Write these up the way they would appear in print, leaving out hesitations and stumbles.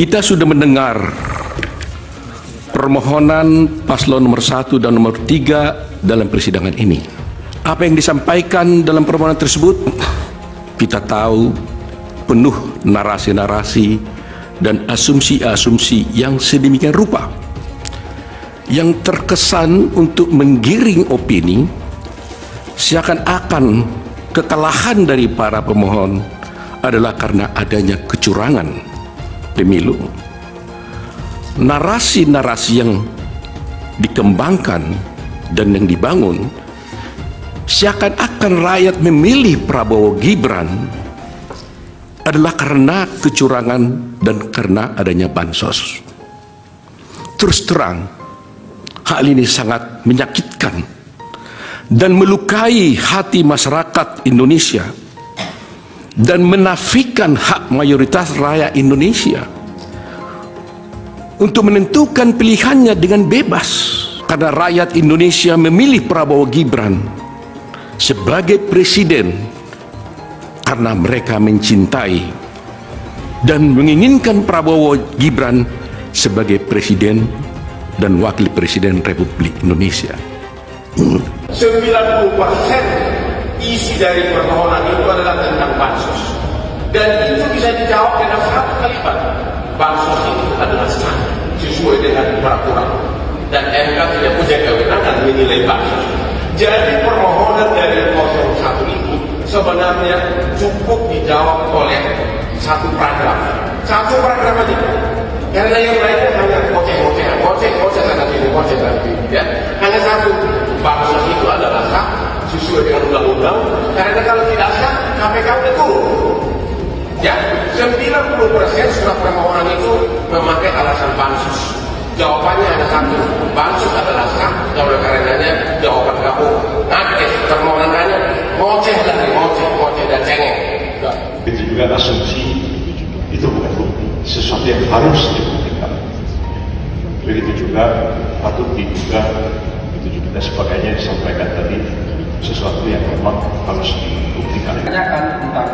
Kita sudah mendengar permohonan paslon nomor 1 dan nomor 3 dalam persidangan ini. Apa yang disampaikan dalam permohonan tersebut, kita tahu penuh narasi-narasi dan asumsi-asumsi yang sedemikian rupa, yang terkesan untuk menggiring opini, seakan-akan kekalahan dari para pemohon adalah karena adanya kecurangan pemilu. Narasi-narasi yang dikembangkan dan yang dibangun seakan-akan rakyat memilih Prabowo Gibran adalah karena kecurangan dan karena adanya bansos. Terus terang, hal ini sangat menyakitkan dan melukai hati masyarakat Indonesia dan menafikan hak mayoritas rakyat Indonesia untuk menentukan pilihannya dengan bebas, karena rakyat Indonesia memilih Prabowo Gibran sebagai presiden karena mereka mencintai dan menginginkan Prabowo Gibran sebagai presiden dan wakil presiden Republik Indonesia. 90% isi dari permohonan itu adalah tentang bansos, dan itu bisa dijawab dengan satu kalimat: bansos itu adalah sah sesuai dengan peraturan, dan MK tidak punya kewenangan menilai bansos. Jadi permohonan dari 01 itu sebenarnya cukup dijawab oleh satu paragraf aja, karena yang lainnya hanya ngoceh sana sini, ya. Hanya satu: bansos itu adalah sah sesuai dengan undang-undang, karena kalau tidak sah KPK udah turun. Ya, 90% surat permohonan itu memakai alasan bansos. Jawabannya ada satu: bansos adalah sah. Oleh karenanya jawaban kamu ngakeh, permohonannya ngoceh dan cengeng. Itu juga asumsi, itu bukan bukti, sesuatu yang harus dibuktikan. Begitu juga patut diduga, begitu juga dan sebagainya yang disampaikan tadi, sesuatu yang memang harus dibuktikan. Tanyakan tentang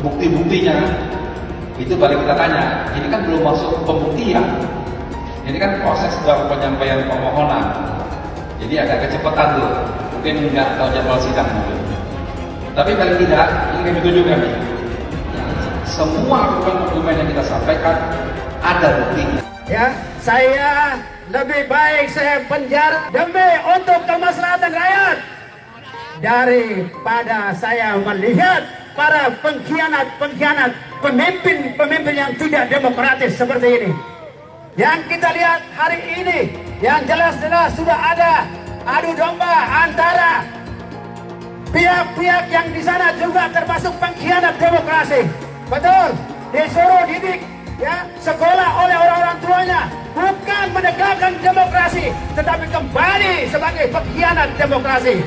bukti-buktinya, itu balik kita tanya. Ini kan belum masuk pembuktian, ini kan proses dalam penyampaian permohonan. Jadi agak kecepatan tuh, mungkin nggak tahu jadwal sidang mungkin. Tapi paling tidak, ini kami tunjukkan nih, semua argumen yang kita sampaikan ada buktinya. Ya, saya lebih baik saya penjara demi untuk kemaslahatan rakyat daripada saya melihat para pengkhianat, pemimpin yang tidak demokratis seperti ini. Yang kita lihat hari ini, yang jelas-jelas sudah ada adu domba antara pihak-pihak yang di sana juga termasuk pengkhianat demokrasi. Betul, disuruh didik ya sekolah oleh orang-orang tuanya, bukan menegakkan demokrasi, tetapi kembali sebagai pengkhianat demokrasi.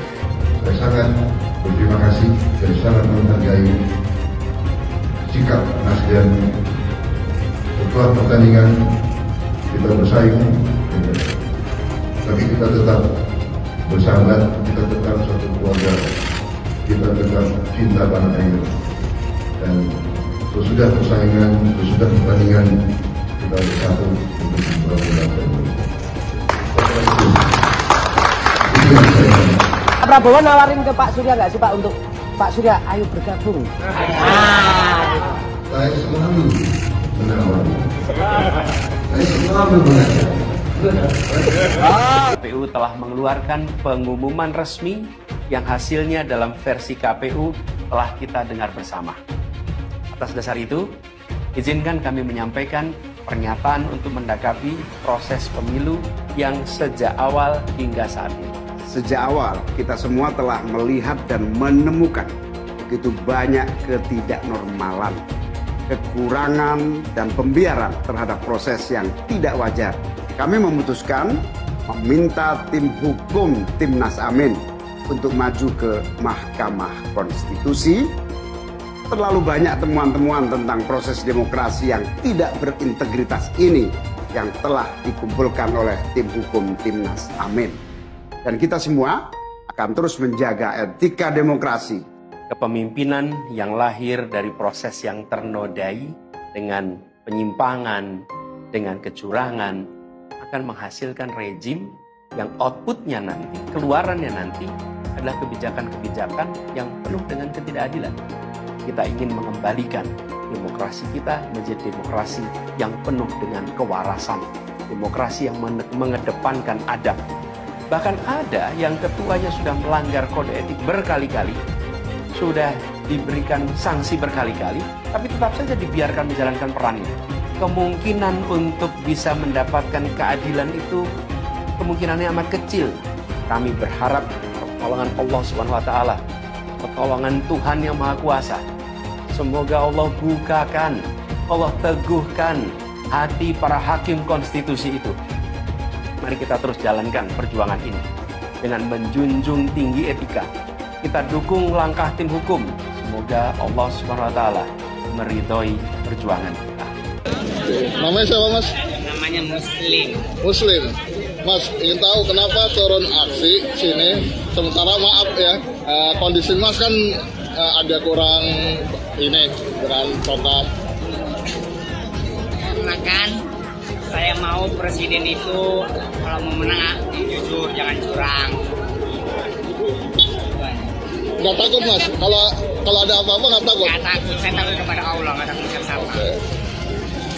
Saya sangat berterima kasih dan sangat menghargai sikap Nasdem setelah pertandingan. Kita bersaing, tapi kita tetap bersahabat, kita tetap satu keluarga, kita tetap cinta tanah air, dan sesudah persaingan, sesudah pertandingan, kita bersatu untuk membangun bangsa Indonesia. Pak Prabowo nawarin ke Pak Surya nggak sih Pak, untuk Pak Surya ayo bergabung? Saya selalu menawari. Saya selalu mengajak. KPU telah mengeluarkan pengumuman resmi yang hasilnya dalam versi KPU telah kita dengar bersama. Atas dasar itu, izinkan kami menyampaikan pernyataan untuk mendakapi proses pemilu yang sejak awal hingga saat ini. Sejak awal, kita semua telah melihat dan menemukan begitu banyak ketidaknormalan, kekurangan, dan pembiaran terhadap proses yang tidak wajar. Kami memutuskan meminta tim hukum Timnas Amin untuk maju ke Mahkamah Konstitusi. Terlalu banyak temuan-temuan tentang proses demokrasi yang tidak berintegritas ini yang telah dikumpulkan oleh tim hukum Timnas Amin. Dan kita semua akan terus menjaga etika demokrasi. Kepemimpinan yang lahir dari proses yang ternodai dengan penyimpangan, dengan kecurangan, akan menghasilkan rejim yang outputnya nanti, keluarannya nanti adalah kebijakan-kebijakan yang penuh dengan ketidakadilan. Kita ingin mengembalikan demokrasi kita menjadi demokrasi yang penuh dengan kewarasan, demokrasi yang mengedepankan adab. Bahkan ada yang ketuanya sudah melanggar kode etik berkali-kali, sudah diberikan sanksi berkali-kali, tapi tetap saja dibiarkan menjalankan perannya. Kemungkinan untuk bisa mendapatkan keadilan itu kemungkinannya amat kecil. Kami berharap pertolongan Allah SWT, pertolongan Tuhan yang Maha Kuasa. Semoga Allah bukakan, Allah teguhkan hati para hakim konstitusi itu. Mari kita terus jalankan perjuangan ini dengan menjunjung tinggi etika. Kita dukung langkah tim hukum. Semoga Allah SWT meridhoi perjuangan kita. Namanya siapa, Mas? Namanya Muslim. Muslim. Mas, ingin tahu kenapa turun aksi sini? Sementara maaf ya, kondisi Mas kan ada kurang ini dengan protap. Karena kan saya mau presiden itu kalau mau menang jujur, jangan curang. Nggak takut, Mas? Kalau ada apa-apa nggak takut? Nggak takut, saya takut kepada Allah, nggak takut siapa.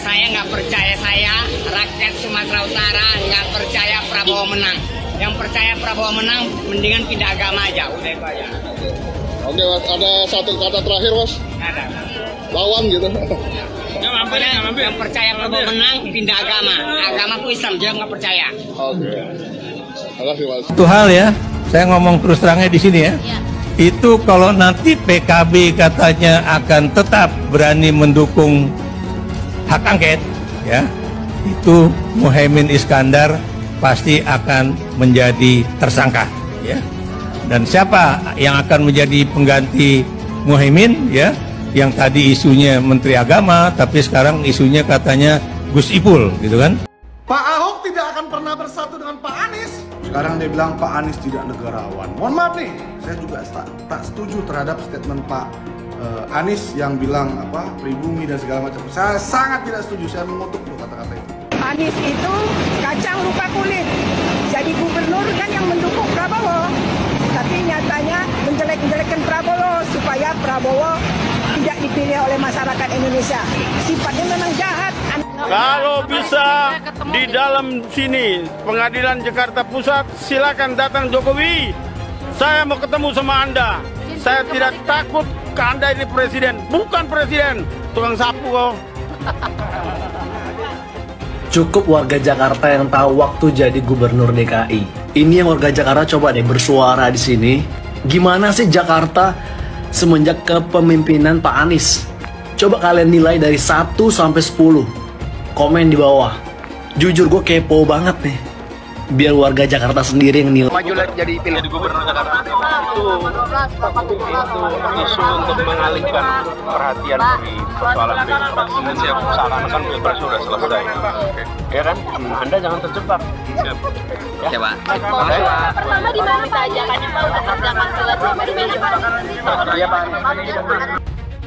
Saya nggak percaya rakyat Sumatera Utara nggak percaya Prabowo menang. Yang percaya Prabowo menang, mendingan pindah agama aja, udah itu aja. Oke, Mas, ada satu kata terakhir, Mas? Ada. Lawan gitu. Yang percaya Prabowo menang, pindah agama. Agamaku Islam, dia nggak percaya. Oke. Terima kasih, Mas. Satu hal ya, saya ngomong terus terangnya di sini ya. Itu kalau nanti PKB katanya akan tetap berani mendukung hak angket, ya, itu Muhaimin Iskandar pasti akan menjadi tersangka, ya. Dan siapa yang akan menjadi pengganti Muhaimin, ya? Yang tadi isunya Menteri Agama, tapi sekarang isunya katanya Gus Ipul, gitu kan? Pak Ahok tidak akan pernah bersatu dengan Pak Anies. Sekarang dia bilang Pak Anies tidak negarawan. Mohon maaf nih, saya juga tak setuju terhadap statement Pak Anies yang bilang pribumi dan segala macam. Saya sangat tidak setuju, saya mengutuk loh kata-kata itu. Anies itu kacang lupa kulit. Jadi gubernur kan yang mendukung Prabowo. Tapi nyatanya menjelek-jelekan Prabowo supaya Prabowo tidak dipilih oleh masyarakat Indonesia. Sifatnya memang jahat. Kalau bisa di dalam sini Pengadilan Jakarta Pusat, silakan datang Jokowi. Saya mau ketemu sama Anda. Saya tidak takut ke Anda ini presiden, bukan presiden, tukang sapu kok. Cukup warga Jakarta yang tahu waktu jadi gubernur DKI. Ini yang warga Jakarta coba deh bersuara di sini. Gimana sih Jakarta semenjak kepemimpinan Pak Anies? Coba kalian nilai dari 1 sampai 10. Komen di bawah. Jujur gue kepo banget nih. Biar warga Jakarta sendiri yang nilai. Maju jadi pilih gubernur Jakarta itu isu untuk mengalihkan perhatian dari persoalan pilpres. Seakan-akan pilpres sudah selesai. Ya kan? Anda jangan terjebak. Ya Pak. Pertama di mana kita ajakannya Pak untuk kerjakan selesai dari Pak? Ya Pak.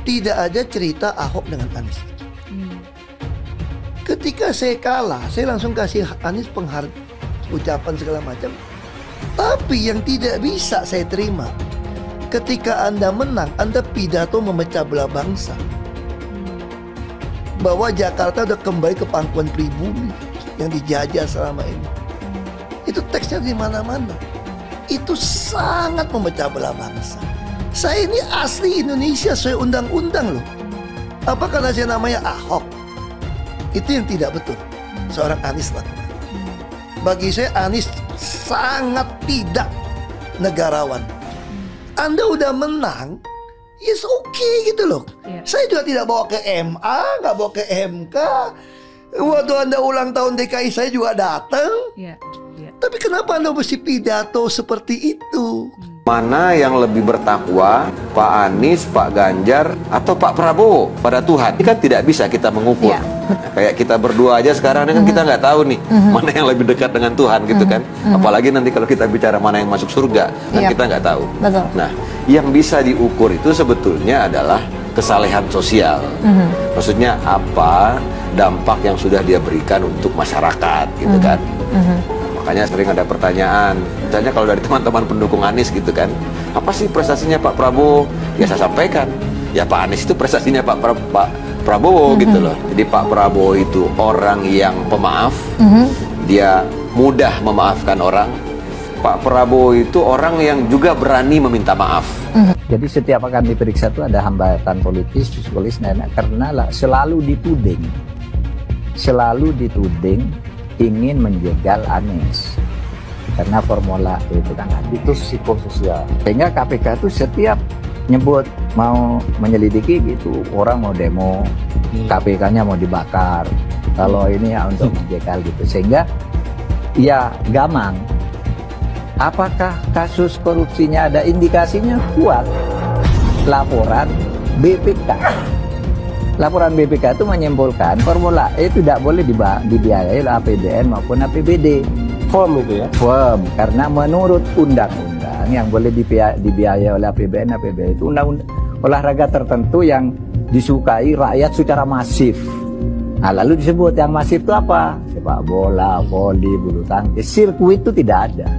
Tidak ada cerita Ahok dengan Anies. Ketika saya kalah, saya langsung kasih Anies penghargaan, ucapan segala macam. Tapi yang tidak bisa saya terima, ketika Anda menang, Anda pidato memecah belah bangsa, bahwa Jakarta udah kembali ke pangkuan pribumi yang dijajah selama ini. Itu teksnya di mana-mana. Itu sangat memecah belah bangsa. Saya ini asli Indonesia sesuai undang-undang loh. Apa karena saya namanya Ahok? Itu yang tidak betul seorang Anies lakukan. Bagi saya Anies sangat tidak negarawan. Anda udah menang, yes okay gitu loh. Saya juga tidak bawa ke MA, nggak bawa ke MK. Waktu Anda ulang tahun DKI saya juga datang. Tapi kenapa Anda mesti pidato seperti itu? Mana yang lebih bertakwa, Pak Anies, Pak Ganjar, atau Pak Prabowo pada Tuhan? Ini kan tidak bisa kita mengukur. Kayak kita berdua aja sekarang ini kan kita nggak tahu nih mana yang lebih dekat dengan Tuhan gitu kan. Apalagi nanti kalau kita bicara mana yang masuk surga, kan kita nggak tahu. Nah, yang bisa diukur itu sebetulnya adalah kesalehan sosial. Maksudnya apa dampak yang sudah dia berikan untuk masyarakat gitu kan. Makanya sering ada pertanyaan, misalnya kalau dari teman-teman pendukung Anies gitu kan, apa sih prestasinya Pak Prabowo? Ya saya sampaikan, ya Pak Anies itu prestasinya Pak Prabowo gitu loh. Jadi Pak Prabowo itu orang yang pemaaf, dia mudah memaafkan orang. Pak Prabowo itu orang yang juga berani meminta maaf. Jadi setiap akan diperiksa itu ada hambatan politis, psikologis, karena selalu dituding ingin menjegal Anies karena formula itu kan itu psikososial, sehingga KPK itu setiap nyebut mau menyelidiki gitu, orang mau demo, KPK-nya mau dibakar, kalau ini ya untuk menjegal gitu, sehingga ya gamang. Apakah kasus korupsinya ada indikasinya kuat? Laporan BPK itu menyimpulkan formula E tidak boleh dibiayai oleh APBN maupun APBD. Firm itu ya? Firm, karena menurut undang-undang yang boleh dibiayai oleh APBN, APBD itu undang-undang olahraga tertentu yang disukai rakyat secara masif. Nah, lalu disebut yang masif itu apa? Sepak bola, voli, bulu tangkis, sirkuit itu tidak ada.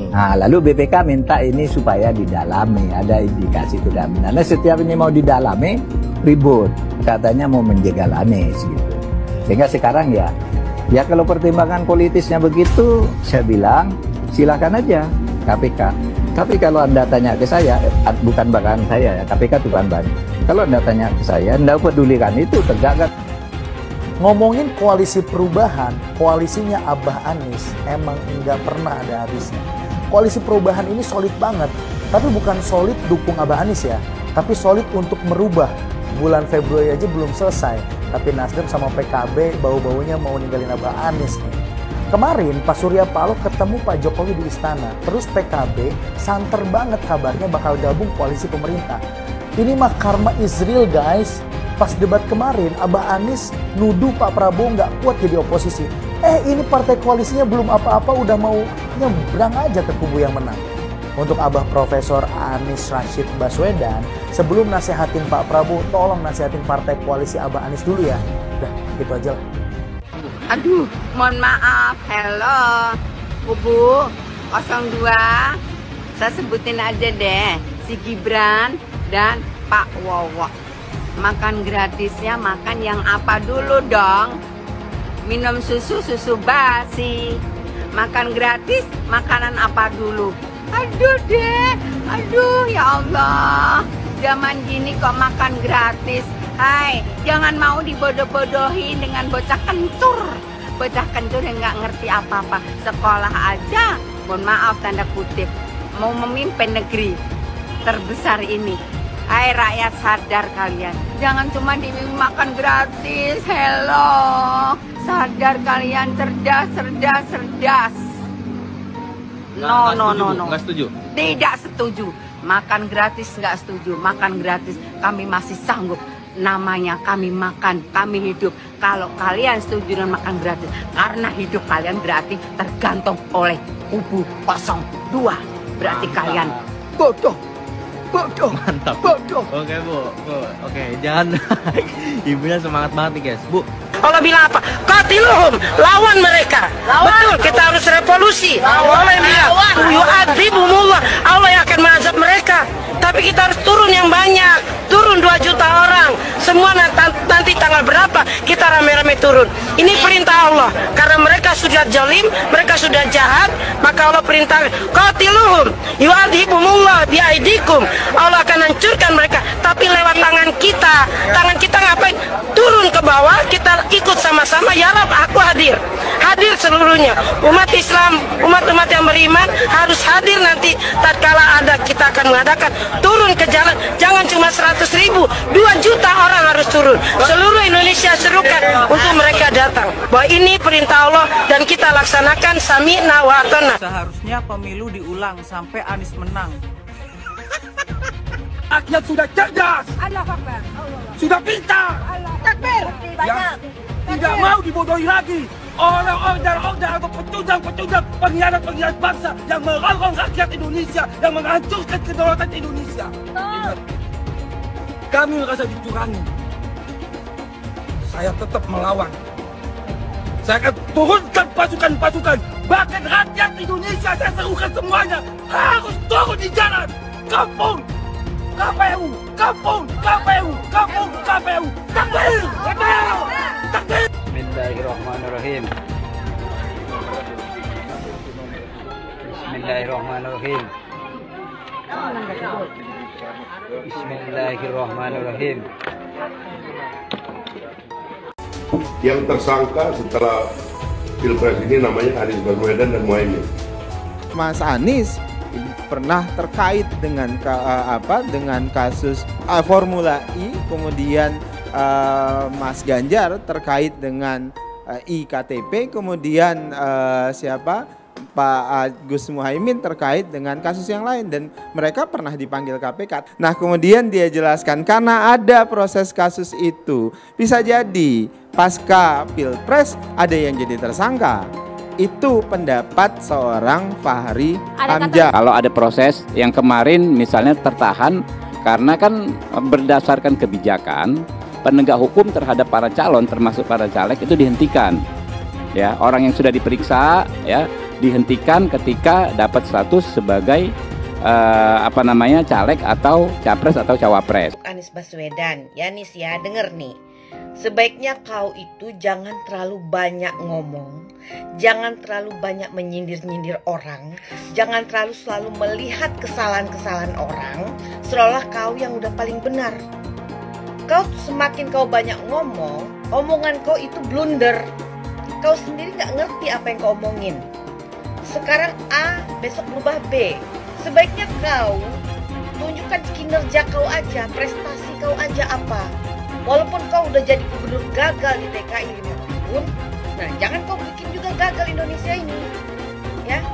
Nah, lalu BPK minta ini supaya didalami, ada indikasi itu tidak benar. Nah, setiap ini mau didalami, ribut, katanya mau menjegal Anies gitu. Sehingga sekarang ya kalau pertimbangan politisnya begitu, saya bilang silakan aja KPK. Tapi kalau Anda tanya ke saya, bukan bahkan saya ya, KPK itu bukan. Kalau Anda tanya ke saya, Anda pedulikan itu tegakkan. Ngomongin koalisi perubahan, koalisinya Abah Anies emang nggak pernah ada habisnya. Koalisi perubahan ini solid banget, tapi bukan solid dukung Abah Anies ya, tapi solid untuk merubah. Bulan Februari aja belum selesai, tapi Nasdem sama PKB bau-baunya mau ninggalin Abah Anies nih. Kemarin Pak Surya Paloh ketemu Pak Jokowi di istana, terus PKB santer banget kabarnya bakal gabung koalisi pemerintah. Ini mah karma is real guys. Pas debat kemarin, Abah Anies nuduh Pak Prabowo nggak kuat jadi oposisi. Ini partai koalisinya belum apa-apa udah mau nyebrang aja ke kubu yang menang. Untuk Abah Profesor Anies Rashid Baswedan, sebelum nasehatin Pak Prabowo, tolong nasehatin partai koalisi Abah Anies dulu ya. Udah, gitu aja lah. Aduh, mohon maaf. Hello, kubu 02. Saya sebutin aja deh, si Gibran dan Pak Wowo. Makan gratisnya makan yang apa dulu dong? Minum susu basi. Makan gratis makanan apa dulu? Aduh deh, aduh ya Allah. Zaman gini kok makan gratis. Hai, jangan mau dibodoh-bodohin dengan bocah kencur. Bocah kencur yang nggak ngerti apa-apa. Sekolah aja, mohon maaf tanda kutip, mau memimpin negeri terbesar ini. Hai rakyat, sadar kalian, jangan cuma dimakan gratis. Hello, sadar kalian, cerdas. No. Nggak setuju? Tidak setuju. Makan gratis nggak setuju. Makan gratis kami masih sanggup. Namanya kami makan, kami hidup. Kalau kalian setuju dengan makan gratis, karena hidup kalian berarti tergantung oleh kubu 02. Berarti kalian bodoh. Mantap. Oke Bu. Oke, jangan. Ibunya semangat banget nih guys. Bu, Allah bilang apa? Qatiluhum, lawan mereka. Betul, kita harus revolusi. Allah yang bilang, yu'adzibumullah, Allah yang akan mengazab mereka. Tapi kita harus turun yang banyak. Turun 2 juta orang. Semua nanti tanggal berapa kita rame-rame turun. Ini perintah Allah. Karena mereka sudah zalim, mereka sudah jahat, maka Allah perintah qatiluhum, yu'adzibumullah biaidikum. Allah akan hancurkan mereka. Tapi lewat tangan kita ngapain? Turun ke bawah, kita ikut sama-sama. Ya Rab, aku hadir seluruhnya. Umat Islam, umat-umat yang beriman harus hadir nanti tatkala ada kita akan mengadakan turun ke jalan. Jangan cuma 100.000, 2 juta orang harus turun. Seluruh Indonesia serukan untuk mereka datang. Bahwa ini perintah Allah dan kita laksanakan sami'na wa ata'na. Seharusnya pemilu diulang sampai Anies menang. Rakyat sudah cerdas, sudah pintar, yang tidak mau dibodohi lagi. Orang-orang atau pecundang-pecundang, pengkhianat-pengkhianat bangsa yang merongrong rakyat Indonesia, yang menghancurkan kedaulatan Indonesia. Kami merasa dicurangi. saya tetap melawan. Saya akan turunkan pasukan-pasukan, bahkan rakyat Indonesia saya serukan semuanya harus turun di jalan. Kampung KPU, kampung KPU, kampung KPU. Takbir, takbir, takbir. Bismillahirrahmanirrahim. Bismillahirrahmanirrahim. Bismillahirrahmanirrahim. Yang tersangka setelah Pilpres ini namanya Anies Baswedan dan Muhaimin. Mas Anies pernah terkait dengan dengan kasus Formula E, kemudian Mas Ganjar terkait dengan iktp, kemudian Pak Gus Muhaimin terkait dengan kasus yang lain, dan mereka pernah dipanggil KPK. Nah, kemudian dia jelaskan karena ada proses kasus itu, bisa jadi pasca Pilpres ada yang jadi tersangka. Itu pendapat seorang Fahri Hamzah. Kalau ada proses yang kemarin misalnya tertahan karena kan berdasarkan kebijakan penegak hukum terhadap para calon termasuk para caleg itu dihentikan. Ya, orang yang sudah diperiksa ya dihentikan ketika dapat status sebagai caleg atau capres atau cawapres. Anies Baswedan, ya Nis ya, denger nih. Sebaiknya kau itu jangan terlalu banyak ngomong, jangan terlalu banyak menyindir-nyindir orang, jangan terlalu selalu melihat kesalahan-kesalahan orang, seolah kau yang udah paling benar. Kau semakin kau banyak ngomong, omongan kau itu blunder. Kau sendiri gak ngerti apa yang kau omongin. Sekarang A, besok berubah B. Sebaiknya kau tunjukkan kinerja kau aja, prestasi kau aja apa. Walaupun kau udah jadi gubernur gagal di DKI 5 tahun, nah jangan kau bikin juga gagal Indonesia ini. Ya,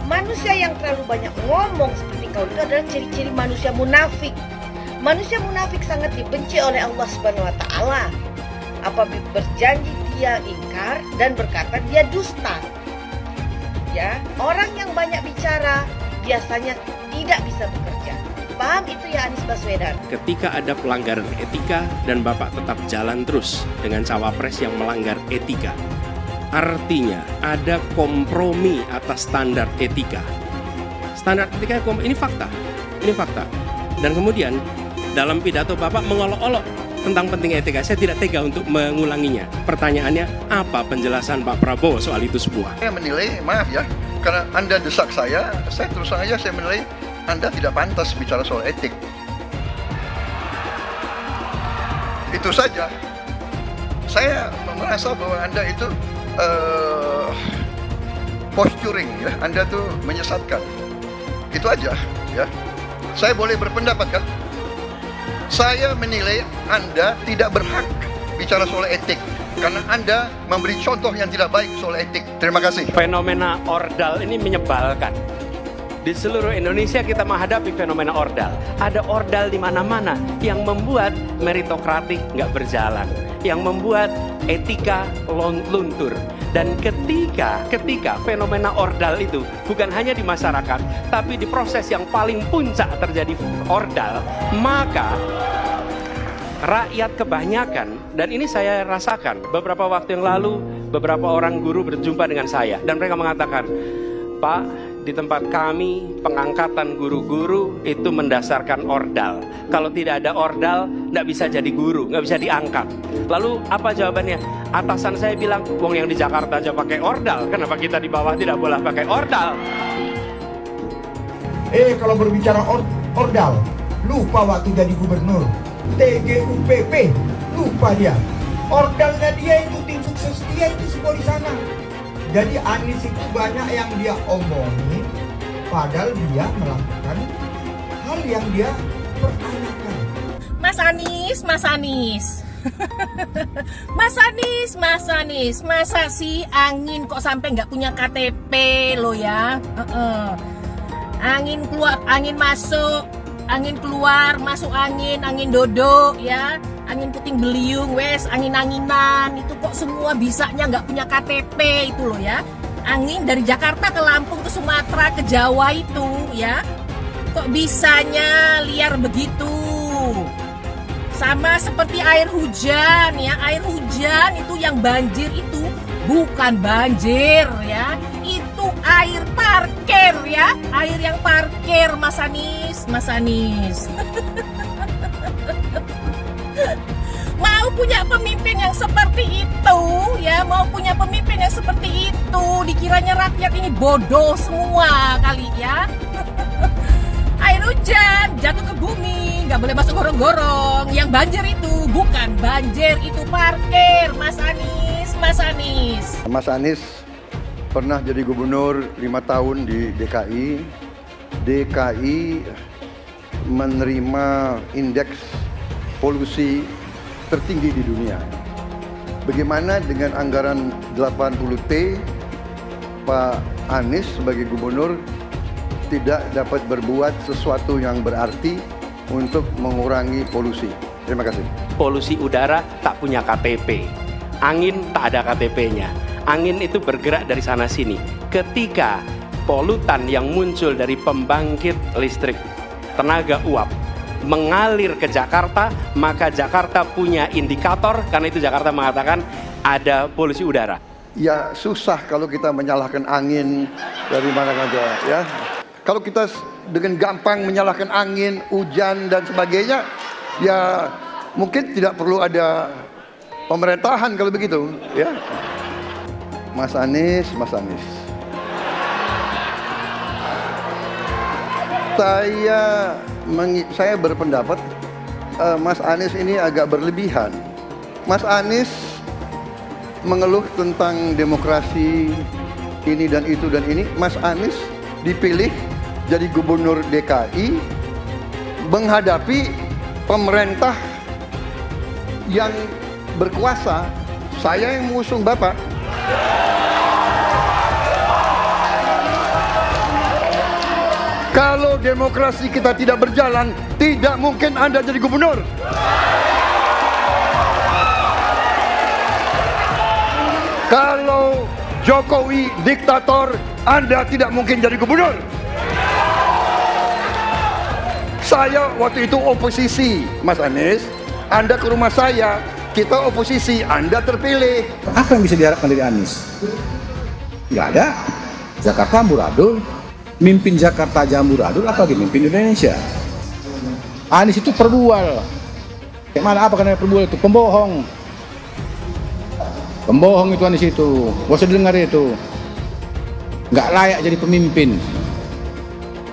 manusia yang terlalu banyak ngomong seperti kau itu adalah ciri-ciri manusia munafik. Manusia munafik sangat dibenci oleh Allah Subhanahu wa taala. Apabila berjanji dia ingkar dan berkata dia dusta. Ya, orang yang banyak bicara biasanya tidak bisa bekerja. Paham itu ya Anies Baswedan? Ketika ada pelanggaran etika dan Bapak tetap jalan terus dengan cawapres yang melanggar etika, artinya ada kompromi atas standar etika. Standar etika ini fakta, ini fakta. Dan kemudian dalam pidato Bapak mengolok-olok tentang pentingnya etika. Saya tidak tega untuk mengulanginya. Pertanyaannya, apa penjelasan Pak Prabowo soal itu semua? Saya menilai, maaf ya, karena Anda desak saya terus terang aja saya menilai Anda tidak pantas bicara soal etik. Itu saja. Saya merasa bahwa Anda itu posturing, ya. Anda tuh menyesatkan. Itu aja, ya. Saya boleh berpendapat kan? Saya menilai Anda tidak berhak bicara soal etik karena Anda memberi contoh yang tidak baik soal etik. Terima kasih. Fenomena ordal ini menyebalkan. Di seluruh Indonesia kita menghadapi fenomena ordal. Ada ordal di mana-mana yang membuat meritokratik nggak berjalan, yang membuat etika luntur. Dan ketika fenomena ordal itu bukan hanya di masyarakat, tapi di proses yang paling puncak terjadi ordal, maka rakyat kebanyakan, dan ini saya rasakan beberapa waktu yang lalu, beberapa orang guru berjumpa dengan saya dan mereka mengatakan, Pak, di tempat kami pengangkatan guru-guru itu mendasarkan ordal. Kalau tidak ada ordal, nggak bisa jadi guru, nggak bisa diangkat. Lalu apa jawabannya? Atasan saya bilang, wong yang di Jakarta aja pakai ordal, kenapa kita di bawah tidak boleh pakai ordal? Kalau berbicara ordal, lupa waktu jadi gubernur. TGUPP, lupa dia. Ordalnya dia itu tim sukses dia itu semua di sana. Jadi Anies itu banyak yang dia omongin, padahal dia melakukan hal yang dia pertanyakan. Mas Anies, Mas Anies. Mas Anies, masa sih angin kok sampai nggak punya KTP lo ya? Angin keluar, angin masuk, angin keluar, masuk angin dodo ya. Angin puting beliung, wes, angin-anginan, itu kok semua bisanya nggak punya KTP itu loh ya. Angin dari Jakarta ke Lampung ke Sumatera ke Jawa itu ya, kok bisanya liar begitu. Sama seperti air hujan ya, air hujan itu yang banjir itu bukan banjir ya, itu air parkir ya, air yang parkir Mas Anies, Mas Anies. Mau punya pemimpin yang seperti itu ya, mau punya pemimpin yang seperti itu, dikiranya rakyat ini bodoh semua kali ya. Air hujan jatuh ke bumi, nggak boleh masuk gorong-gorong. Yang banjir itu bukan banjir, itu parkir, Mas Anies, Mas Anies. Mas Anies pernah jadi gubernur 5 tahun di DKI. DKI menerima indeks polusi tertinggi di dunia. Bagaimana dengan anggaran 80T, Pak Anies sebagai gubernur tidak dapat berbuat sesuatu yang berarti untuk mengurangi polusi. Terima kasih. Polusi udara tak punya KTP, angin tak ada KTP-nya. Angin itu bergerak dari sana sini. Ketika polutan yang muncul dari pembangkit listrik tenaga uap mengalir ke Jakarta, maka Jakarta punya indikator, karena itu Jakarta mengatakan ada polusi udara. Ya susah kalau kita menyalahkan angin dari mana saja ya. Kalau kita dengan gampang menyalahkan angin, hujan dan sebagainya, ya mungkin tidak perlu ada pemerintahan kalau begitu ya. Mas Anies, Mas Anies. Saya berpendapat Mas Anies ini agak berlebihan. Mas Anies mengeluh tentang demokrasi ini dan itu dan ini. Mas Anies dipilih jadi gubernur DKI menghadapi pemerintah yang berkuasa. Saya yang mengusung Bapak. Kalau demokrasi kita tidak berjalan, tidak mungkin Anda jadi gubernur. Kalau Jokowi diktator, Anda tidak mungkin jadi gubernur. Saya waktu itu oposisi, Mas Anies. Anda ke rumah saya, kita oposisi, Anda terpilih. Apa yang bisa diharapkan dari Anies? Nggak ada. Jakarta amburadul. Mimpin Jakarta aja amburadul, apalagi mimpin Indonesia. Anies itu perbual. Kayak mana apa karena perbual itu? Pembohong. Pembohong itu Anies itu. Gak usah dengar itu. Nggak layak jadi pemimpin.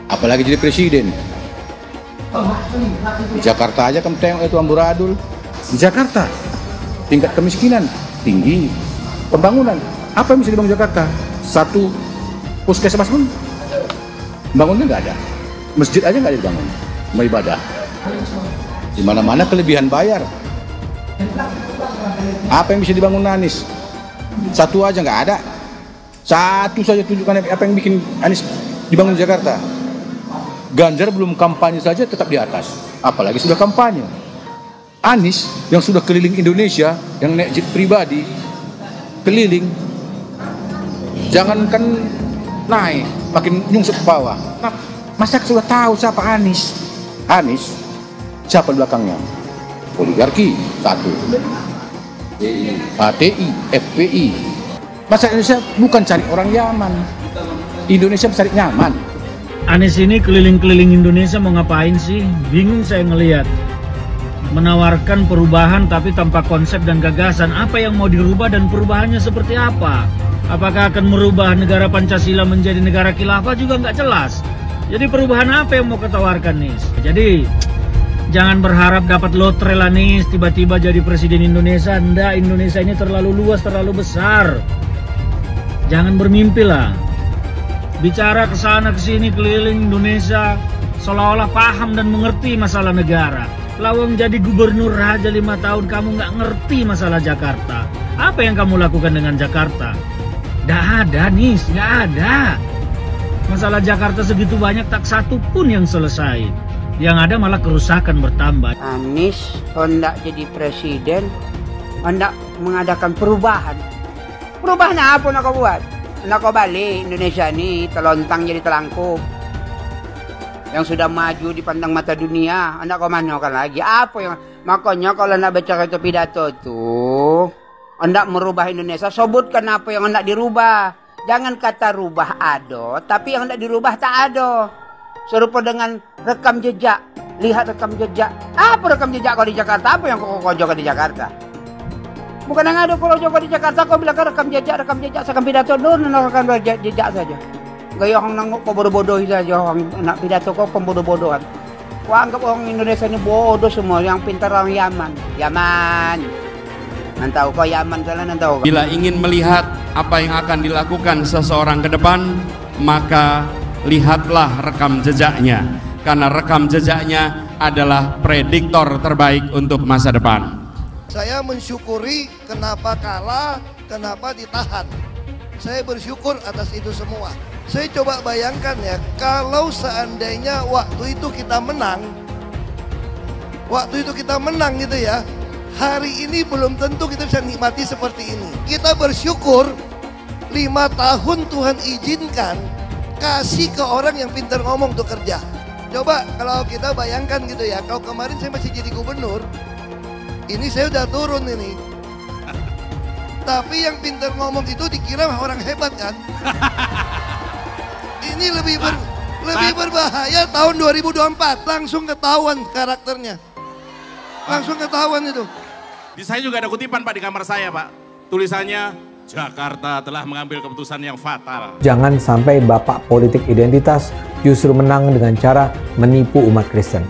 Apalagi jadi presiden. Di Jakarta aja kamu tengok itu amburadul. Di Jakarta tingkat kemiskinan tinggi. Pembangunan apa yang bisa dibangun Jakarta? Satu puskesmas pun bangunnya nggak ada. Masjid aja nggak ada dibangun. Mau ibadah. Di mana-mana kelebihan bayar. Apa yang bisa dibangun Anies? Satu aja nggak ada. Satu saja tunjukkan apa yang bikin Anies dibangun di Jakarta. Ganjar belum kampanye saja tetap di atas, apalagi sudah kampanye. Anies yang sudah keliling Indonesia, yang naik jet pribadi, keliling, jangankan naik, makin nyungsep ke bawah. Masyarakat sudah tahu siapa Anies. Anies, siapa belakangnya? Oligarki, satu. HTI, FPI. Masyarakat Indonesia bukan cari orang Yaman. Indonesia mencari nyaman. Anies ini keliling-keliling Indonesia mau ngapain sih? Bingung saya ngelihat. Menawarkan perubahan tapi tanpa konsep dan gagasan. Apa yang mau dirubah dan perubahannya seperti apa? Apakah akan merubah negara Pancasila menjadi negara khilafah juga nggak jelas. Jadi perubahan apa yang mau ketawarkan Nis? Jadi jangan berharap dapat lotre lah Nis, tiba-tiba jadi presiden Indonesia. Nggak, Indonesia ini terlalu luas, terlalu besar. Jangan bermimpi lah. Bicara ke sana ke sini keliling Indonesia seolah-olah paham dan mengerti masalah negara. Lawang jadi gubernur aja 5 tahun kamu nggak ngerti masalah Jakarta. Apa yang kamu lakukan dengan Jakarta? Nggak ada Nis, nggak ada. Masalah Jakarta segitu banyak tak satu pun yang selesai. Yang ada malah kerusakan bertambah. Anies hendak jadi presiden, hendak mengadakan perubahan. Perubahan apa nak kau buat? Nak kau balik Indonesia ini telontang jadi telangkup. Yang sudah maju dipandang mata dunia, hendak kau manakan lagi? Apa yang Makanya kalau nak baca itu pidato tuh, hendak merubah Indonesia, sebutkan apa yang hendak dirubah. Jangan kata rubah ada, tapi yang hendak dirubah tak ada. Serupa dengan rekam jejak. Lihat rekam jejak. Apa rekam jejak kau di Jakarta? Apa yang kau jaga di Jakarta? Bukan yang ada kalau jaga di Jakarta, kau bilang rekam jejak, sekam pidato, rekam jejak saja. Gaya orang nangkuk kau bodoh-bodoh saja, orang nak pidato kau bodoh-bodohan. Kau anggap orang Indonesia ini bodoh semua, yang pintar orang Yaman. Nantau kau Yaman kalian nantau. Bila ingin melihat apa yang akan dilakukan seseorang ke depan, maka lihatlah rekam jejaknya. Karena rekam jejaknya adalah prediktor terbaik untuk masa depan. Saya mensyukuri kenapa kalah, kenapa ditahan. Saya bersyukur atas itu semua. Saya coba bayangkan ya, kalau seandainya waktu itu kita menang gitu ya, hari ini belum tentu kita bisa nikmati seperti ini. Kita bersyukur 5 tahun Tuhan izinkan kasih ke orang yang pintar ngomong untuk kerja. Coba kalau kita bayangkan gitu ya, kalau kemarin saya masih jadi gubernur, ini saya udah turun ini. Tapi yang pintar ngomong itu dikira orang hebat kan? Ini lebih berbahaya tahun 2024, langsung ketahuan karakternya. Langsung ketahuan itu. Di saya juga ada kutipan Pak di kamar saya Pak. Tulisannya, Jakarta telah mengambil keputusan yang fatal. Jangan sampai bapak politik identitas justru menang dengan cara menipu umat Kristen.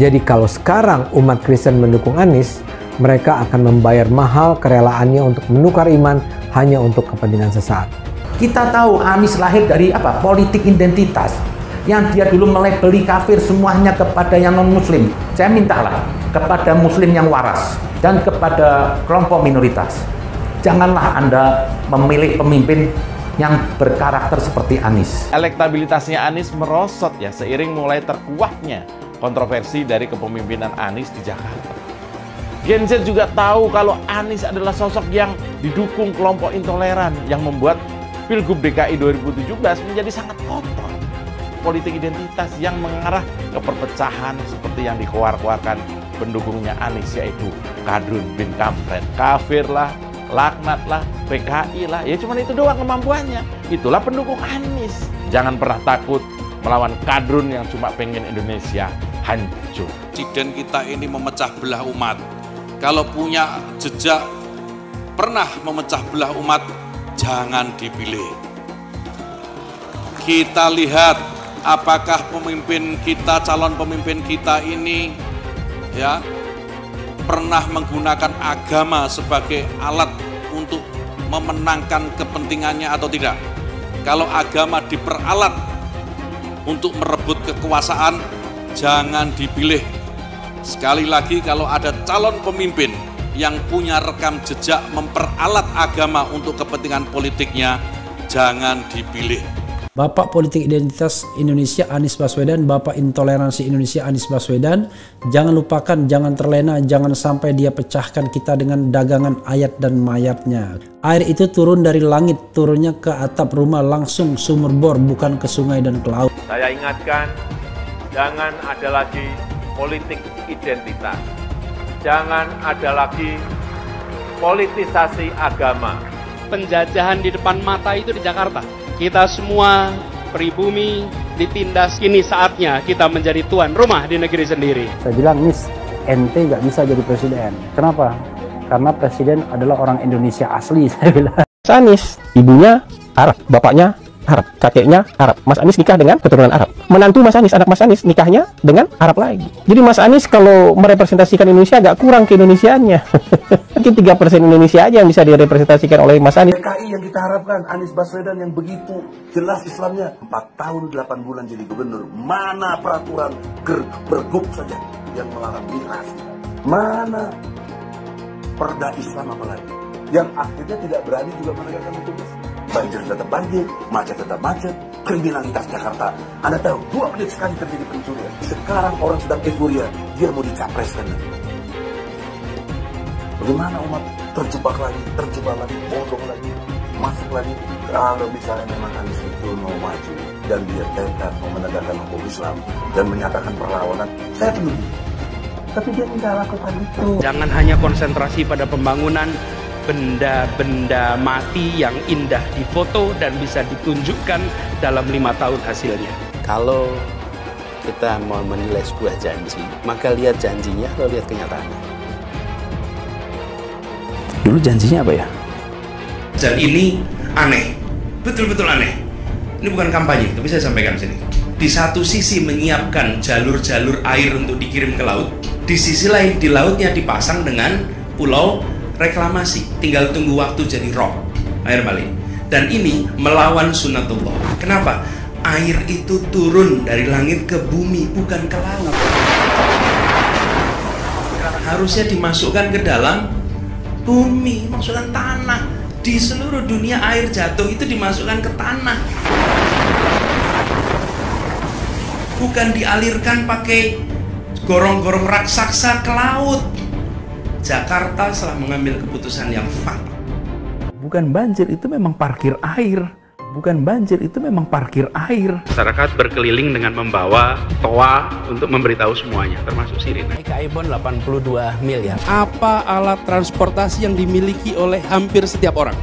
Jadi kalau sekarang umat Kristen mendukung Anies, mereka akan membayar mahal kerelaannya untuk menukar iman hanya untuk kepentingan sesaat. Kita tahu Anies lahir dari apa? Politik identitas. Yang dia dulu melabeli kafir semuanya kepada yang non-muslim. Saya mintalah kepada muslim yang waras dan kepada kelompok minoritas. Janganlah Anda memilih pemimpin yang berkarakter seperti Anies. Elektabilitasnya Anies merosot ya seiring mulai terkuaknya kontroversi dari kepemimpinan Anies di Jakarta. Gen Z juga tahu kalau Anies adalah sosok yang didukung kelompok intoleran yang membuat Pilgub DKI 2017 menjadi sangat kotor. Politik identitas yang mengarah ke perpecahan seperti yang dikeluarkan pendukungnya Anies, yaitu Kadrun bin Kampret. Kafir lah, laknat lah, PKI lah, ya cuman itu doang kemampuannya. Itulah pendukung Anies. Jangan pernah takut melawan Kadrun yang cuma pengen Indonesia hancur. Presiden kita ini memecah belah umat. Kalau punya jejak pernah memecah belah umat, jangan dipilih. Kita lihat apakah pemimpin kita, calon pemimpin kita ini ya pernah menggunakan agama sebagai alat untuk memenangkan kepentingannya atau tidak. Kalau agama diperalat untuk merebut kekuasaan, jangan dipilih. Sekali lagi, kalau ada calon pemimpin yang punya rekam jejak memperalat agama untuk kepentingan politiknya, jangan dipilih. Bapak politik identitas Indonesia Anies Baswedan, Bapak intoleransi Indonesia Anies Baswedan. Jangan lupakan, jangan terlena, jangan sampai dia pecahkan kita dengan dagangan ayat dan mayatnya. Air itu turun dari langit, turunnya ke atap rumah langsung sumur bor, bukan ke sungai dan ke laut. Saya ingatkan, jangan ada lagi politik identitas. Jangan ada lagi politisasi agama. Penjajahan di depan mata itu di Jakarta. Kita semua pribumi ditindas, kini saatnya kita menjadi tuan rumah di negeri sendiri. Saya bilang, Miss, ente gak bisa jadi presiden. Kenapa? Karena presiden adalah orang Indonesia asli, saya bilang. Anies, ibunya Arab, bapaknya Arab, kakeknya Arab. Mas Anies nikah dengan keturunan Arab. Menantu Mas Anies, anak Mas Anies nikahnya dengan Arab lagi. Jadi Mas Anies kalau merepresentasikan Indonesia agak kurang keindonesiaannya. Mungkin 3% Indonesia aja yang bisa direpresentasikan oleh Mas Anies. DKI yang kita harapkan, Anies Baswedan yang begitu jelas Islamnya, 4 tahun 8 bulan jadi gubernur. Mana peraturan pergub saja yang melarang migrasi? Mana perda Islam apalagi? Yang akhirnya tidak berani juga menegakkan hukum Islam. Banjir tetap banjir, macet tetap macet, kriminalitas Jakarta. Anda tahu, 2 menit sekali terjadi pencurian. Sekarang orang sedang euforia, dia mau dicapreskan. Bagaimana umat terjebak lagi, bodoh lagi, masuk lagi. Kalau misalnya memang Anies itu mau maju dan dia tekad mau menegakkan hukum Islam dan menyatakan perlawanan, saya penuh. Tapi dia tidak lakukan itu. Jangan hanya konsentrasi pada pembangunan benda-benda mati yang indah difoto dan bisa ditunjukkan dalam 5 tahun hasilnya. Kalau kita mau menilai sebuah janji, maka lihat janjinya atau lihat kenyataannya. Dulu janjinya apa ya? Dan ini aneh, betul-betul aneh. Ini bukan kampanye, tapi saya sampaikan sini. Di satu sisi menyiapkan jalur-jalur air untuk dikirim ke laut, di sisi lain di lautnya dipasang dengan pulau reklamasi, tinggal tunggu waktu jadi rob, air balik. Dan ini melawan sunatullah. Kenapa? Air itu turun dari langit ke bumi, bukan ke laut. Harusnya dimasukkan ke dalam bumi, masukkan tanah. Di seluruh dunia air jatuh itu dimasukkan ke tanah, bukan dialirkan pakai gorong-gorong raksasa ke laut. Jakarta telah mengambil keputusan yang fatal. Bukan banjir, itu memang parkir air. Bukan banjir, itu memang parkir air. Masyarakat berkeliling dengan membawa toa untuk memberitahu semuanya, termasuk sirine. Naik iPhone 82 miliar. Apa alat transportasi yang dimiliki oleh hampir setiap orang?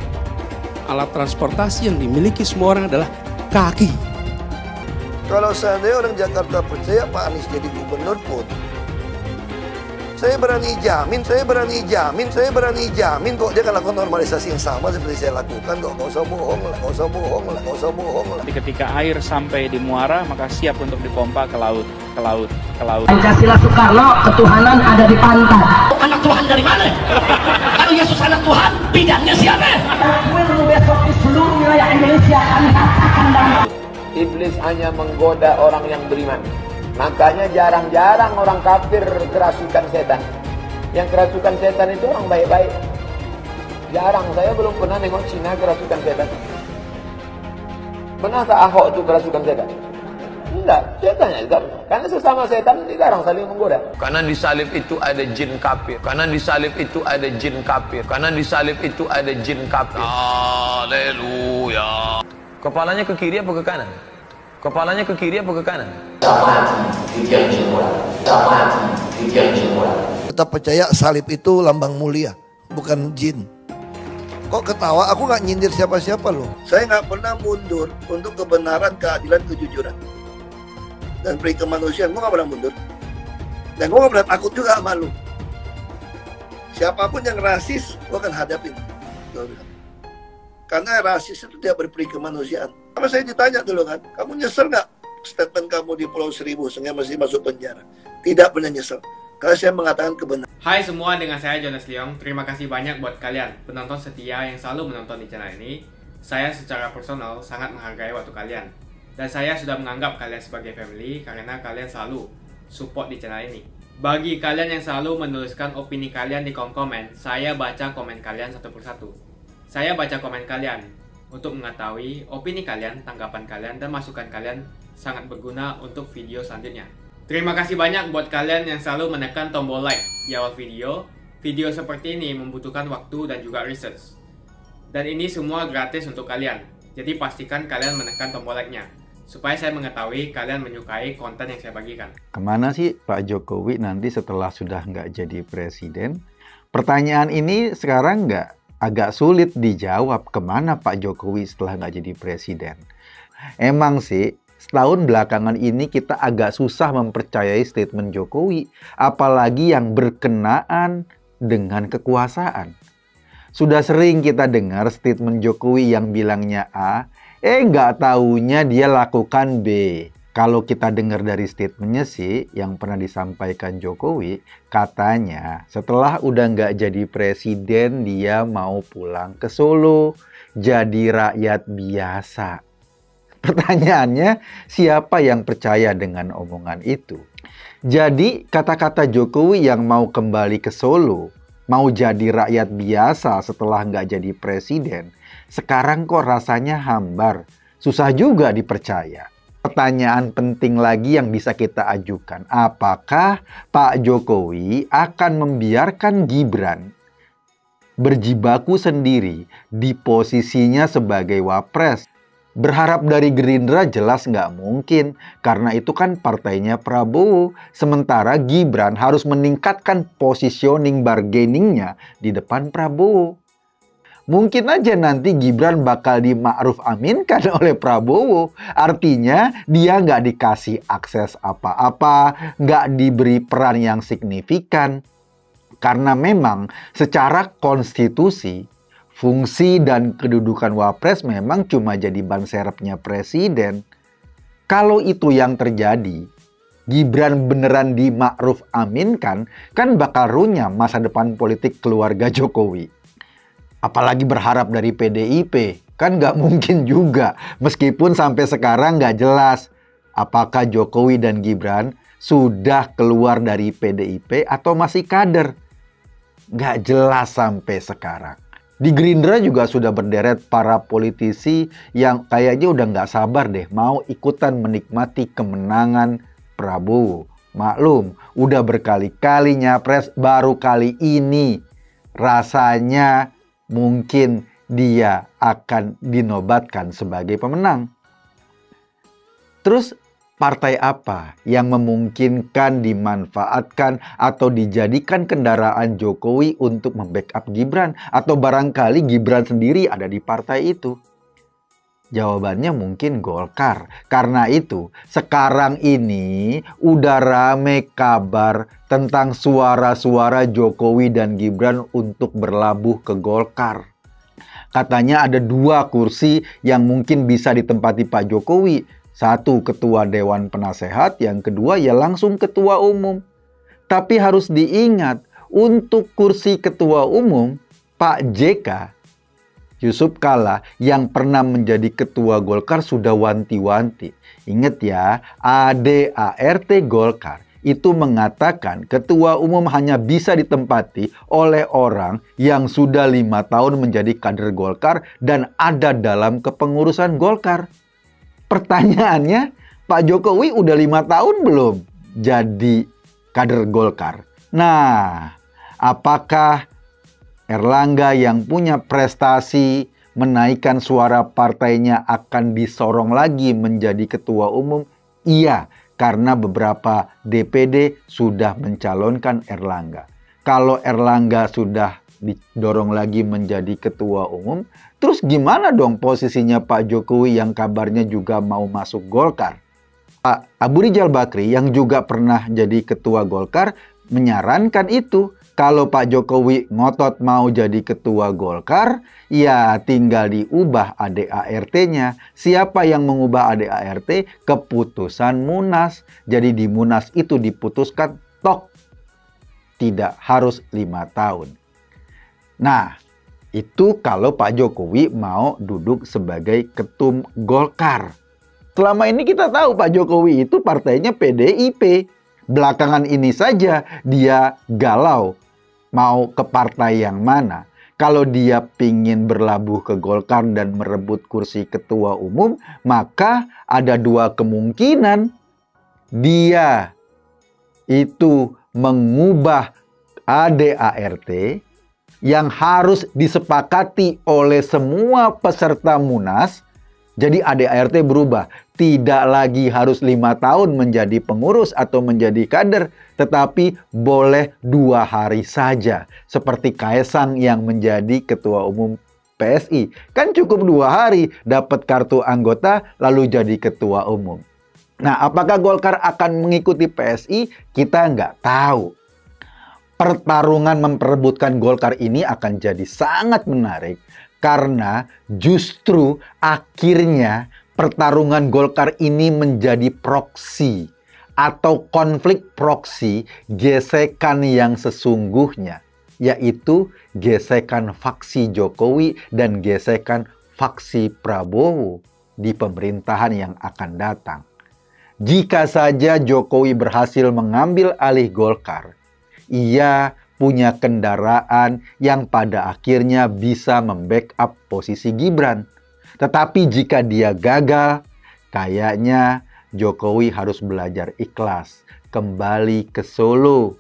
Alat transportasi yang dimiliki semua orang adalah kaki. Kalau seandainya orang Jakarta percaya Pak Anies jadi gubernur pun, saya berani jamin kok dia akan lakukan normalisasi yang sama seperti saya lakukan kok. Gak usah bohong lah. Ketika air sampai di muara, maka siap untuk dipompa ke laut. Pancasila Soekarno, ketuhanan ada di pantai. Anak Tuhan dari mana? Kalau Yesus anak Tuhan, bidangnya siapa? Besok di seluruh wilayah Indonesia kami katakan dan Iblis hanya menggoda orang yang beriman. Makanya jarang-jarang orang kafir kerasukan setan. Yang kerasukan setan itu orang baik-baik. Jarang, saya belum pernah nengok Cina kerasukan setan. Pernah tak Ahok itu kerasukan setan? Enggak, setannya juga. Karena sesama setan dilarang saling menggoda. Karena di salib itu ada jin kafir. Haleluya. Kepalanya ke kiri apa ke kanan? Tetap percaya salib itu lambang mulia, bukan jin. Kok ketawa? Aku nggak nyindir siapa-siapa loh. Saya nggak pernah mundur untuk kebenaran, keadilan, kejujuran dan peri kemanusiaan. Gue nggak pernah mundur. Dan gue nggak pernah takut juga sama lu. Siapapun yang rasis, gue akan hadapin. Karena rasis itu tidak berperi kemanusiaan. Sama saya ditanya dulu kan, kamu nyesel nggak statement kamu di Pulau Seribu sehingga masih masuk penjara? Tidak pernah nyesel. Karena saya mengatakan kebenaran. Hai semua, dengan saya Jonas Leong. Terima kasih banyak buat kalian penonton setia yang selalu menonton di channel ini. Saya secara personal sangat menghargai waktu kalian. Dan saya sudah menganggap kalian sebagai family karena kalian selalu support di channel ini. Bagi kalian yang selalu menuliskan opini kalian di kolom komen, saya baca komen kalian satu persatu. Saya baca komen kalian untuk mengetahui opini kalian, tanggapan kalian, dan masukan kalian sangat berguna untuk video selanjutnya. Terima kasih banyak buat kalian yang selalu menekan tombol like di awal video. Video seperti ini membutuhkan waktu dan juga research. Dan ini semua gratis untuk kalian. Jadi pastikan kalian menekan tombol like-nya, supaya saya mengetahui kalian menyukai konten yang saya bagikan. Kemana sih Pak Jokowi nanti setelah sudah nggak jadi presiden? Pertanyaan ini sekarang agak sulit dijawab, kemana Pak Jokowi setelah nggak jadi presiden. Emang sih, setahun belakangan ini kita agak susah mempercayai statement Jokowi, apalagi yang berkenaan dengan kekuasaan. Sudah sering kita dengar statement Jokowi yang bilangnya A, nggak taunya dia lakukan B. Kalau kita dengar dari statementnya sih, yang pernah disampaikan Jokowi, katanya setelah udah nggak jadi presiden, dia mau pulang ke Solo, jadi rakyat biasa. Pertanyaannya, siapa yang percaya dengan omongan itu? Jadi, kata-kata Jokowi yang mau kembali ke Solo, mau jadi rakyat biasa setelah nggak jadi presiden, sekarang kok rasanya hambar, susah juga dipercaya. Pertanyaan penting lagi yang bisa kita ajukan, apakah Pak Jokowi akan membiarkan Gibran berjibaku sendiri di posisinya sebagai wapres? Berharap dari Gerindra jelas nggak mungkin, karena itu kan partainya Prabowo. Sementara Gibran harus meningkatkan positioning bargainingnya di depan Prabowo. Mungkin aja nanti Gibran bakal dima'ruf aminkan oleh Prabowo. Artinya dia nggak dikasih akses apa-apa, nggak diberi peran yang signifikan. Karena memang secara konstitusi, fungsi dan kedudukan wapres memang cuma jadi ban serepnya presiden. Kalau itu yang terjadi, Gibran beneran dima'ruf aminkan, kan bakal runyam masa depan politik keluarga Jokowi. Apalagi berharap dari PDIP, kan nggak mungkin juga. Meskipun sampai sekarang nggak jelas apakah Jokowi dan Gibran sudah keluar dari PDIP atau masih kader. Nggak jelas sampai sekarang. Di Gerindra juga sudah berderet para politisi yang kayaknya udah nggak sabar deh mau ikutan menikmati kemenangan Prabowo. Maklum, udah berkali-kali nyapres, baru kali ini rasanya mungkin dia akan dinobatkan sebagai pemenang. Terus partai apa yang memungkinkan dimanfaatkan atau dijadikan kendaraan Jokowi untuk membackup Gibran? Atau barangkali Gibran sendiri ada di partai itu? Jawabannya mungkin Golkar. Karena itu sekarang ini udah rame kabar tentang suara-suara Jokowi dan Gibran untuk berlabuh ke Golkar. Katanya ada 2 kursi yang mungkin bisa ditempati Pak Jokowi. 1 ketua Dewan Penasehat, yang kedua ya langsung ketua umum. Tapi harus diingat, untuk kursi ketua umum, Pak JK, Yusuf Kalla, yang pernah menjadi ketua Golkar sudah wanti-wanti. Ingat ya, ADART Golkar itu mengatakan ketua umum hanya bisa ditempati oleh orang yang sudah 5 tahun menjadi kader Golkar dan ada dalam kepengurusan Golkar. Pertanyaannya, Pak Jokowi udah 5 tahun belum jadi kader Golkar? Nah, apakah Erlangga yang punya prestasi menaikkan suara partainya akan disorong lagi menjadi ketua umum? Iya, karena beberapa DPD sudah mencalonkan Erlangga. Kalau Erlangga sudah didorong lagi menjadi ketua umum, terus gimana dong posisinya Pak Jokowi yang kabarnya juga mau masuk Golkar? Pak Abu Rizal Bakri yang juga pernah jadi ketua Golkar menyarankan itu. Kalau Pak Jokowi ngotot mau jadi ketua Golkar, ya tinggal diubah ADART-nya. Siapa yang mengubah ADART? Keputusan Munas. Jadi di Munas itu diputuskan tok. Tidak harus 5 tahun. Nah, itu kalau Pak Jokowi mau duduk sebagai ketum Golkar. Selama ini kita tahu Pak Jokowi itu partainya PDIP. Belakangan ini saja dia galau mau ke partai yang mana. Kalau dia pingin berlabuh ke Golkar dan merebut kursi ketua umum, maka ada 2 kemungkinan. Dia itu mengubah ADART yang harus disepakati oleh semua peserta Munas. Jadi ADART berubah. Tidak lagi harus 5 tahun menjadi pengurus atau menjadi kader, tetapi boleh 2 hari saja. Seperti Kaesang yang menjadi ketua umum PSI. Kan cukup 2 hari dapat kartu anggota lalu jadi ketua umum. Nah, apakah Golkar akan mengikuti PSI? Kita nggak tahu. Pertarungan memperebutkan Golkar ini akan jadi sangat menarik. Karena justru akhirnya pertarungan Golkar ini menjadi proksi atau konflik proksi gesekan yang sesungguhnya, yaitu gesekan faksi Jokowi dan gesekan faksi Prabowo di pemerintahan yang akan datang. Jika saja Jokowi berhasil mengambil alih Golkar, ia punya kendaraan yang pada akhirnya bisa membackup posisi Gibran. Tetapi jika dia gagal, kayaknya Jokowi harus belajar ikhlas, kembali ke Solo.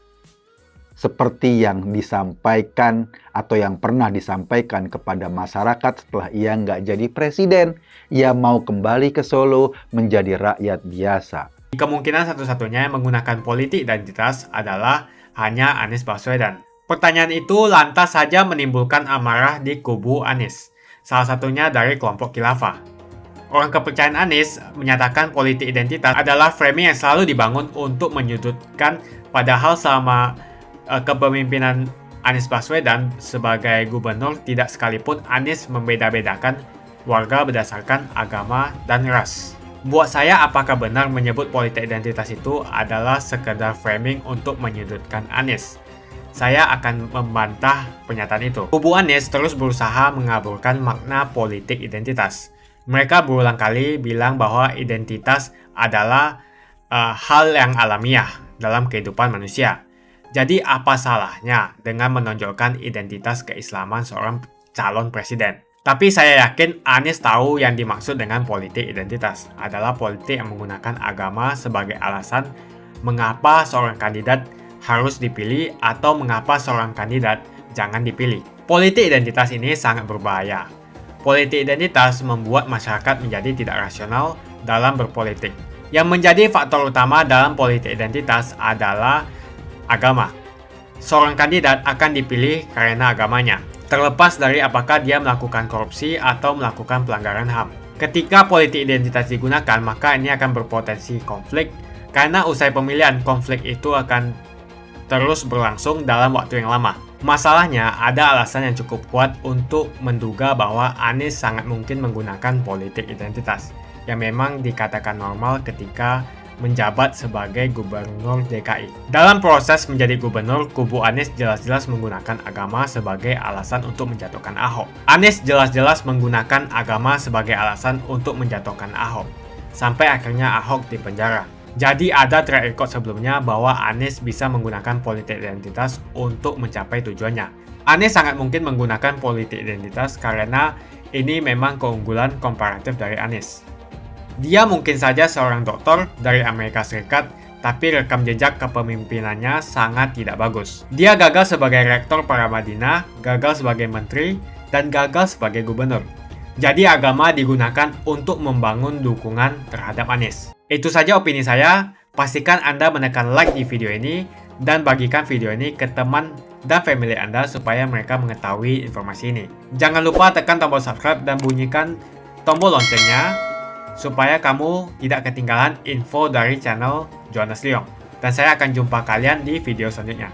seperti yang disampaikan atau yang pernah disampaikan kepada masyarakat setelah ia nggak jadi presiden. Ia mau kembali ke Solo menjadi rakyat biasa. Kemungkinan satu-satunya yang menggunakan politik identitas adalah hanya Anies Baswedan. Pertanyaan itu lantas saja menimbulkan amarah di kubu Anies, salah satunya dari kelompok khilafah. Orang kepercayaan Anies menyatakan politik identitas adalah framing yang selalu dibangun untuk menyudutkan, padahal selama kepemimpinan Anies Baswedan sebagai gubernur tidak sekalipun Anies membeda-bedakan warga berdasarkan agama dan ras. Buat saya, apakah benar menyebut politik identitas itu adalah sekedar framing untuk menyudutkan Anies? Saya akan membantah pernyataan itu. Kubu Anies terus berusaha mengaburkan makna politik identitas. Mereka berulang kali bilang bahwa identitas adalah hal yang alamiah dalam kehidupan manusia. Jadi apa salahnya dengan menonjolkan identitas keislaman seorang calon presiden? Tapi saya yakin Anies tahu yang dimaksud dengan politik identitas adalah politik yang menggunakan agama sebagai alasan mengapa seorang kandidat harus dipilih atau mengapa seorang kandidat jangan dipilih. Politik identitas ini sangat berbahaya. Politik identitas membuat masyarakat menjadi tidak rasional dalam berpolitik. Yang menjadi faktor utama dalam politik identitas adalah agama. Seorang kandidat akan dipilih karena agamanya, terlepas dari apakah dia melakukan korupsi atau melakukan pelanggaran HAM. Ketika politik identitas digunakan, maka ini akan berpotensi konflik, karena usai pemilihan, konflik itu akan terus berlangsung dalam waktu yang lama. Masalahnya, ada alasan yang cukup kuat untuk menduga bahwa Anies sangat mungkin menggunakan politik identitas, yang memang dikatakan normal ketika menjabat sebagai gubernur DKI. Dalam proses menjadi gubernur, kubu Anies jelas-jelas menggunakan agama sebagai alasan untuk menjatuhkan Ahok. Anies jelas-jelas menggunakan agama sebagai alasan untuk menjatuhkan Ahok, sampai akhirnya Ahok dipenjara. Jadi ada track record sebelumnya bahwa Anies bisa menggunakan politik identitas untuk mencapai tujuannya. Anies sangat mungkin menggunakan politik identitas karena ini memang keunggulan komparatif dari Anies. Dia mungkin saja seorang doktor dari Amerika Serikat, tapi rekam jejak kepemimpinannya sangat tidak bagus. Dia gagal sebagai rektor Paramadina, gagal sebagai menteri, dan gagal sebagai gubernur. Jadi agama digunakan untuk membangun dukungan terhadap Anies. Itu saja opini saya. Pastikan Anda menekan like di video ini dan bagikan video ini ke teman dan family Anda supaya mereka mengetahui informasi ini. Jangan lupa tekan tombol subscribe dan bunyikan tombol loncengnya supaya kamu tidak ketinggalan info dari channel Jonas Leong. Dan saya akan jumpa kalian di video selanjutnya.